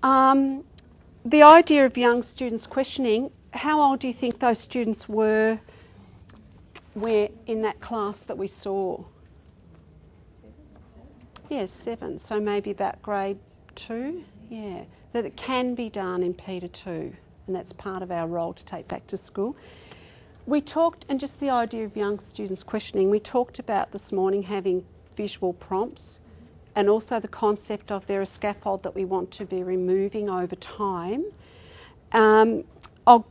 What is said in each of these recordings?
The idea of young students questioning, how old do you think those students were in that class that we saw? Yes, 7, so maybe about grade 2, yeah. That it can be done in P2, and that's part of our role to take back to school. We talked, and just the idea of young students questioning, we talked about this morning having visual prompts, and also the concept of there a scaffold that we want to be removing over time. I'll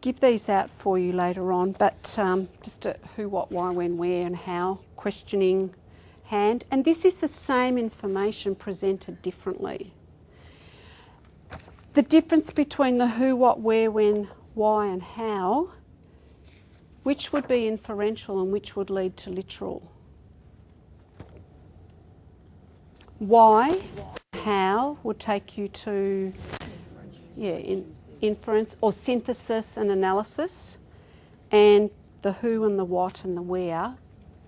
give these out for you later on, but just a who, what, why, when, where and how questioning hand. And this is the same information presented differently. The difference between the who, what, where, when, why and how, which would be inferential and which would lead to literal. Why, how would take you to inference or synthesis and analysis, and the who and the what and the where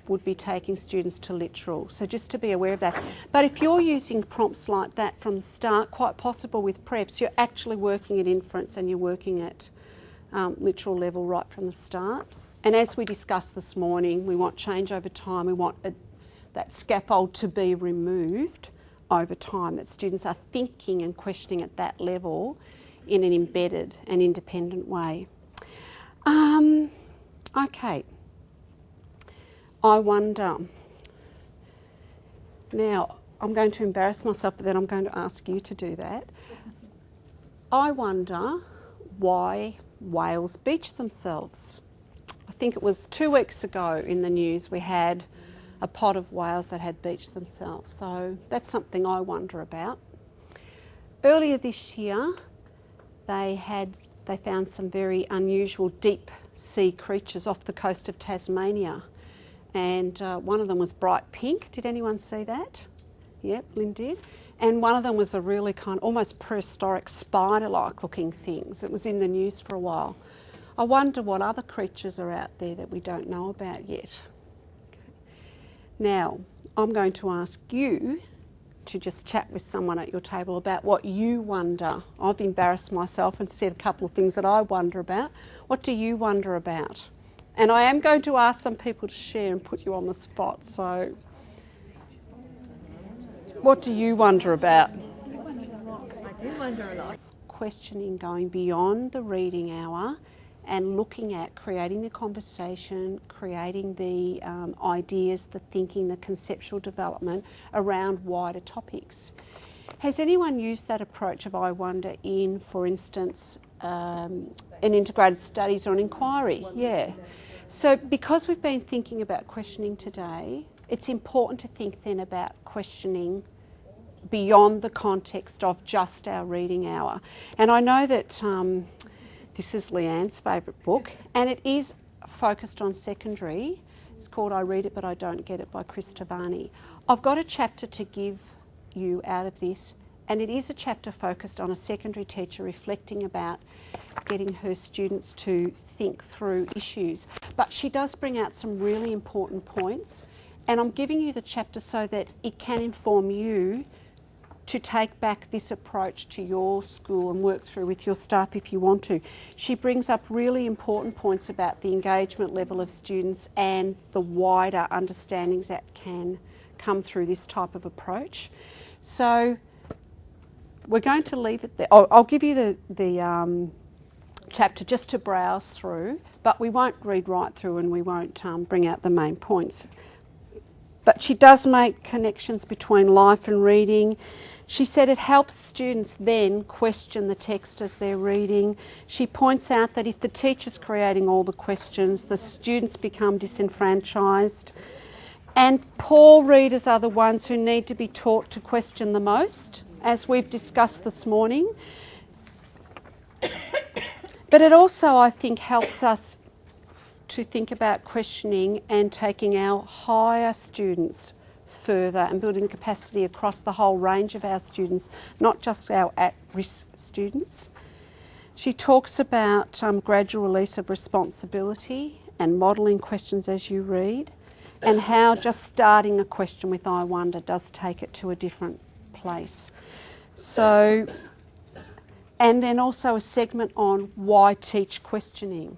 would be taking students to literal. So just to be aware of that. But if you're using prompts like that from the start, quite possible with preps, you're actually working at inference and you're working at literal level right from the start. And as we discussed this morning, we want change over time. We want that scaffold to be removed over time, that students are thinking and questioning at that level in an embedded and independent way. Okay. I wonder. Now, I'm going to embarrass myself, but then I'm going to ask you to do that. I wonder why whales beach themselves. I think it was 2 weeks ago in the news we had a pod of whales that had beached themselves. So that's something I wonder about. Earlier this year, they found some very unusual deep sea creatures off the coast of Tasmania. And one of them was bright pink. Did anyone see that? Yep, Lynn did. And one of them was a really kind of almost prehistoric spider-like looking things. It was in the news for a while. I wonder what other creatures are out there that we don't know about yet. Now, I'm going to ask you to just chat with someone at your table about what you wonder. I've embarrassed myself and said a couple of things that I wonder about. What do you wonder about? And I am going to ask some people to share and put you on the spot. So, what do you wonder about? I do wonder a lot. Questioning, going beyond the reading hour and looking at creating the conversation, creating the ideas, the thinking, the conceptual development around wider topics. Has anyone used that approach of I wonder in, for instance, an integrated studies or an inquiry? Yeah. So because we've been thinking about questioning today, it's important to think then about questioning beyond the context of just our reading hour. And I know that this is Leanne's favourite book, and it is focused on secondary. It's called I Read It But I Don't Get It by Chris Tavani. I've got a chapter to give you out of this, and it is a chapter focused on a secondary teacher reflecting about getting her students to think through issues. But she does bring out some really important points, and I'm giving you the chapter so that it can inform you to take back this approach to your school and work through with your staff if you want to. She brings up really important points about the engagement level of students and the wider understandings that can come through this type of approach. So we're going to leave it there. I'll give you the chapter just to browse through, but we won't read right through and we won't bring out the main points. But she does make connections between life and reading. She said it helps students then question the text as they're reading. She points out that if the teacher's creating all the questions, the students become disenfranchised. And poor readers are the ones who need to be taught to question the most, as we've discussed this morning. But it also, I think, helps us to think about questioning and taking our higher students further and building capacity across the whole range of our students, not just our at-risk students. She talks about gradual release of responsibility and modelling questions as you read, and how just starting a question with I wonder does take it to a different place. So And then also a segment on why teach questioning.